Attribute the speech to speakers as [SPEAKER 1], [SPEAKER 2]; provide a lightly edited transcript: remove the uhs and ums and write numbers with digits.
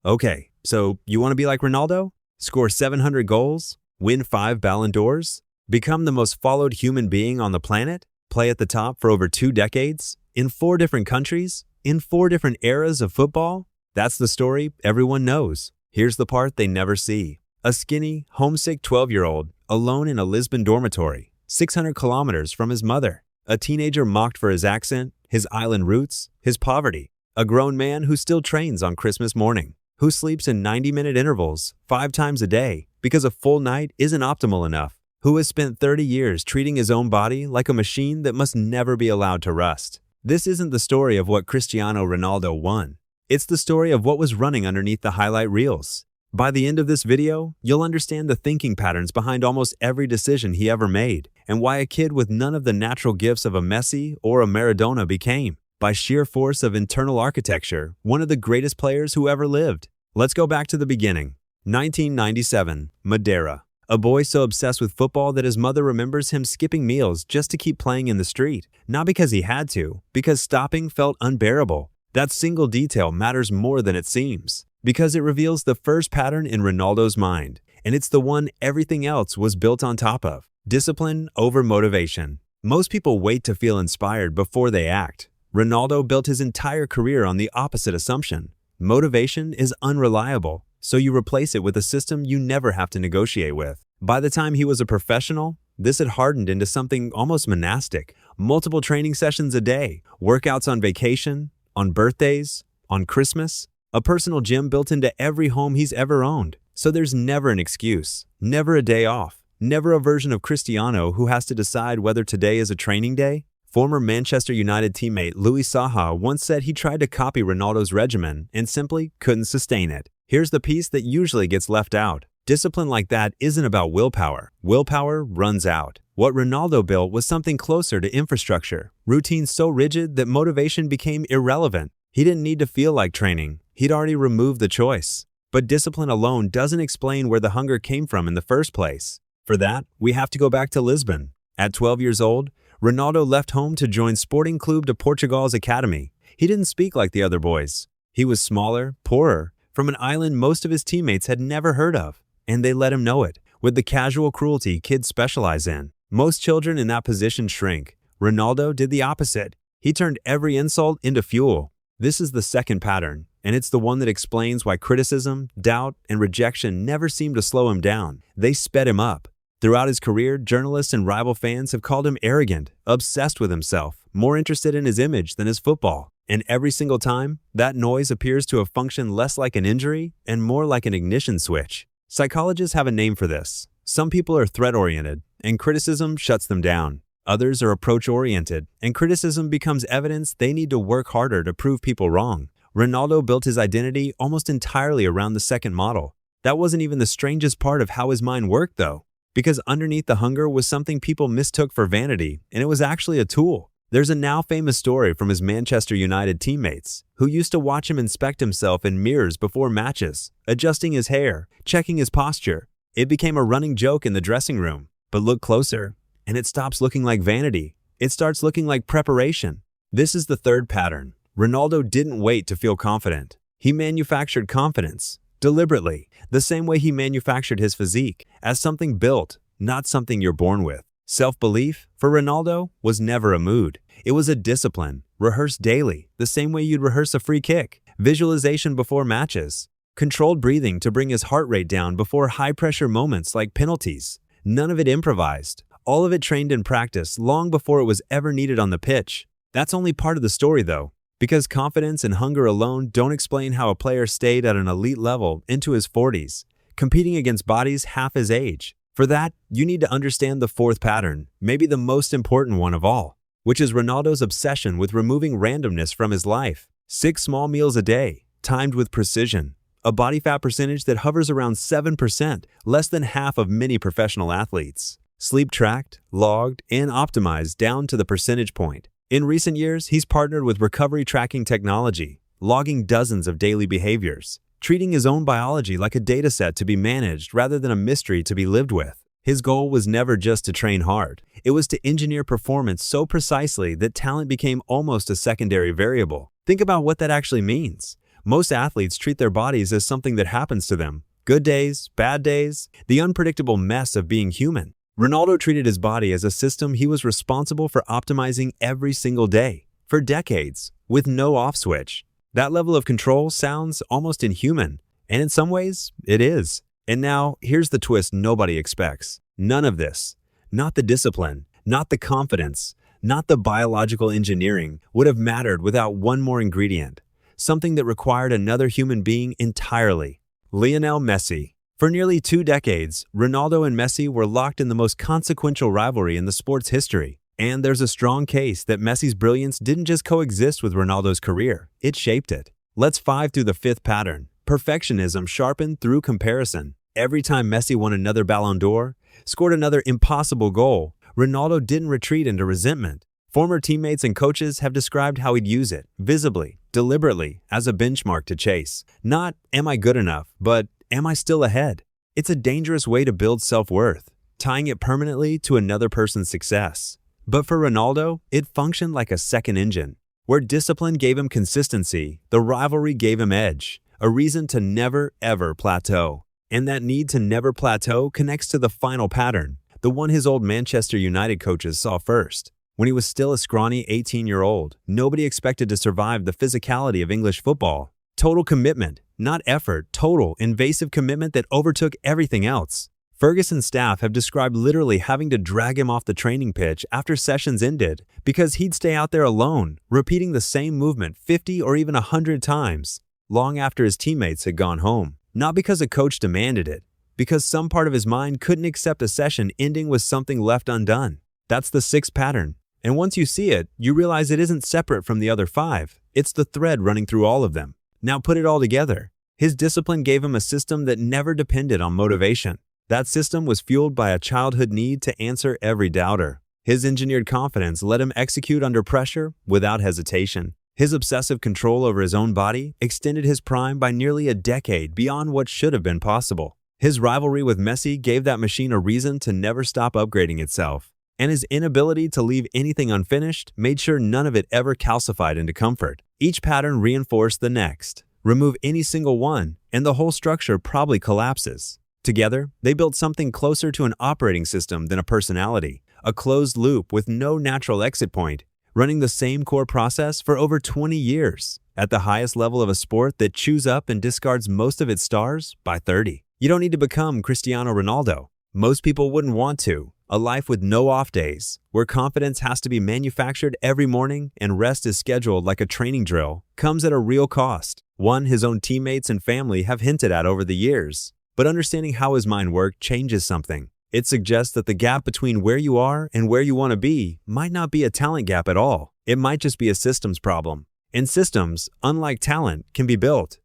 [SPEAKER 1] Okay, so you want to be like Ronaldo? Score 700 goals? Win 5 Ballon d'Ors? Become the most followed human being on the planet? Play at the top for over 2 decades? In 4 different countries? In 4 different eras of football? That's the story everyone knows. Here's the part they never see. A skinny, homesick 12-year-old, alone in a Lisbon dormitory, 600 kilometers from his mother. A teenager mocked for his accent, his island roots, his poverty. A grown man who still trains on Christmas morning, who sleeps in 90-minute intervals 5 times a day because a full night isn't optimal enough, who has spent 30 years treating his own body like a machine that must never be allowed to rust. This isn't the story of what Cristiano Ronaldo won. It's the story of what was running underneath the highlight reels. By the end of this video, you'll understand the thinking patterns behind almost every decision he ever made, and why a kid with none of the natural gifts of a Messi or a Maradona became, by sheer force of internal architecture, one of the greatest players who ever lived. Let's go back to the beginning. 1997, Madeira. A boy so obsessed with football that his mother remembers him skipping meals just to keep playing in the street. Not because he had to, because stopping felt unbearable. That single detail matters more than it seems, because it reveals the first pattern in Ronaldo's mind, and it's the one everything else was built on top of. Discipline over motivation. Most people wait to feel inspired before they act. Ronaldo built his entire career on the opposite assumption. Motivation is unreliable, so you replace it with a system you never have to negotiate with. By the time he was a professional, this had hardened into something almost monastic. Multiple training sessions a day, workouts on vacation, on birthdays, on Christmas, a personal gym built into every home he's ever owned. So there's never an excuse, never a day off, never a version of Cristiano who has to decide whether today is a training day. Former Manchester United teammate Louis Saha once said he tried to copy Ronaldo's regimen and simply couldn't sustain it. Here's the piece that usually gets left out. Discipline like that isn't about willpower. Willpower runs out. What Ronaldo built was something closer to infrastructure, routines so rigid that motivation became irrelevant. He didn't need to feel like training. He'd already removed the choice. But discipline alone doesn't explain where the hunger came from in the first place. For that, we have to go back to Lisbon. At 12 years old, Ronaldo left home to join Sporting Clube de Portugal's academy. He didn't speak like the other boys. He was smaller, poorer, from an island most of his teammates had never heard of. And they let him know it, with the casual cruelty kids specialize in. Most children in that position shrink. Ronaldo did the opposite. He turned every insult into fuel. This is the second pattern, and it's the one that explains why criticism, doubt, and rejection never seemed to slow him down. They sped him up. Throughout his career, journalists and rival fans have called him arrogant, obsessed with himself, more interested in his image than his football. And every single time, that noise appears to have functioned less like an injury and more like an ignition switch. Psychologists have a name for this. Some people are threat-oriented, and criticism shuts them down. Others are approach-oriented, and criticism becomes evidence they need to work harder to prove people wrong. Ronaldo built his identity almost entirely around the second model. That wasn't even the strangest part of how his mind worked, though, because underneath the hunger was something people mistook for vanity, and it was actually a tool. There's a now famous story from his Manchester United teammates, who used to watch him inspect himself in mirrors before matches, adjusting his hair, checking his posture. It became a running joke in the dressing room. But look closer, and it stops looking like vanity. It starts looking like preparation. This is the third pattern. Ronaldo didn't wait to feel confident. He manufactured confidence, deliberately, the same way he manufactured his physique, as something built, not something you're born with. Self-belief, for Ronaldo, was never a mood. It was a discipline, rehearsed daily, the same way you'd rehearse a free kick. Visualization before matches. Controlled breathing to bring his heart rate down before high-pressure moments like penalties. None of it improvised. All of it trained in practice long before it was ever needed on the pitch. That's only part of the story, though, because confidence and hunger alone don't explain how a player stayed at an elite level into his 40s, competing against bodies half his age. For that, you need to understand the fourth pattern, maybe the most important one of all, which is Ronaldo's obsession with removing randomness from his life. 6 small meals a day, timed with precision. A body fat percentage that hovers around 7%, less than half of many professional athletes. Sleep tracked, logged, and optimized down to the percentage point. In recent years, he's partnered with recovery tracking technology, logging dozens of daily behaviors, treating his own biology like a dataset to be managed rather than a mystery to be lived with. His goal was never just to train hard. It was to engineer performance so precisely that talent became almost a secondary variable. Think about what that actually means. Most athletes treat their bodies as something that happens to them. Good days, bad days, the unpredictable mess of being human. Ronaldo treated his body as a system he was responsible for optimizing every single day, for decades, with no off switch. That level of control sounds almost inhuman, and in some ways, it is. And now, here's the twist nobody expects. None of this, not the discipline, not the confidence, not the biological engineering, would have mattered without one more ingredient, something that required another human being entirely. Lionel Messi. For nearly 2 decades, Ronaldo and Messi were locked in the most consequential rivalry in the sport's history. And there's a strong case that Messi's brilliance didn't just coexist with Ronaldo's career, it shaped it. Let's dive through the 5th pattern. Perfectionism sharpened through comparison. Every time Messi won another Ballon d'Or, scored another impossible goal, Ronaldo didn't retreat into resentment. Former teammates and coaches have described how he'd use it, visibly, deliberately, as a benchmark to chase. Not, am I good enough, but am I still ahead? It's a dangerous way to build self-worth, tying it permanently to another person's success. But for Ronaldo, it functioned like a second engine. Where discipline gave him consistency, the rivalry gave him edge, a reason to never, ever plateau. And that need to never plateau connects to the final pattern, the one his old Manchester United coaches saw first. When he was still a scrawny 18-year-old, nobody expected to survive the physicality of English football. Total commitment, not effort, total, invasive commitment that overtook everything else. Ferguson's staff have described literally having to drag him off the training pitch after sessions ended because he'd stay out there alone, repeating the same movement 50 or even 100 times, long after his teammates had gone home. Not because a coach demanded it, because some part of his mind couldn't accept a session ending with something left undone. That's the 6th pattern. And once you see it, you realize it isn't separate from the other 5. It's the thread running through all of them. Now put it all together. His discipline gave him a system that never depended on motivation. That system was fueled by a childhood need to answer every doubter. His engineered confidence let him execute under pressure without hesitation. His obsessive control over his own body extended his prime by nearly a decade beyond what should have been possible. His rivalry with Messi gave that machine a reason to never stop upgrading itself. And his inability to leave anything unfinished made sure none of it ever calcified into comfort. Each pattern reinforced the next. Remove any single one, and the whole structure probably collapses. Together, they built something closer to an operating system than a personality, a closed loop with no natural exit point, running the same core process for over 20 years, at the highest level of a sport that chews up and discards most of its stars by 30. You don't need to become Cristiano Ronaldo. Most people wouldn't want to. A life with no off days, where confidence has to be manufactured every morning and rest is scheduled like a training drill, comes at a real cost, one his own teammates and family have hinted at over the years. But understanding how his mind worked changes something. It suggests that the gap between where you are and where you want to be might not be a talent gap at all. It might just be a systems problem. And systems, unlike talent, can be built.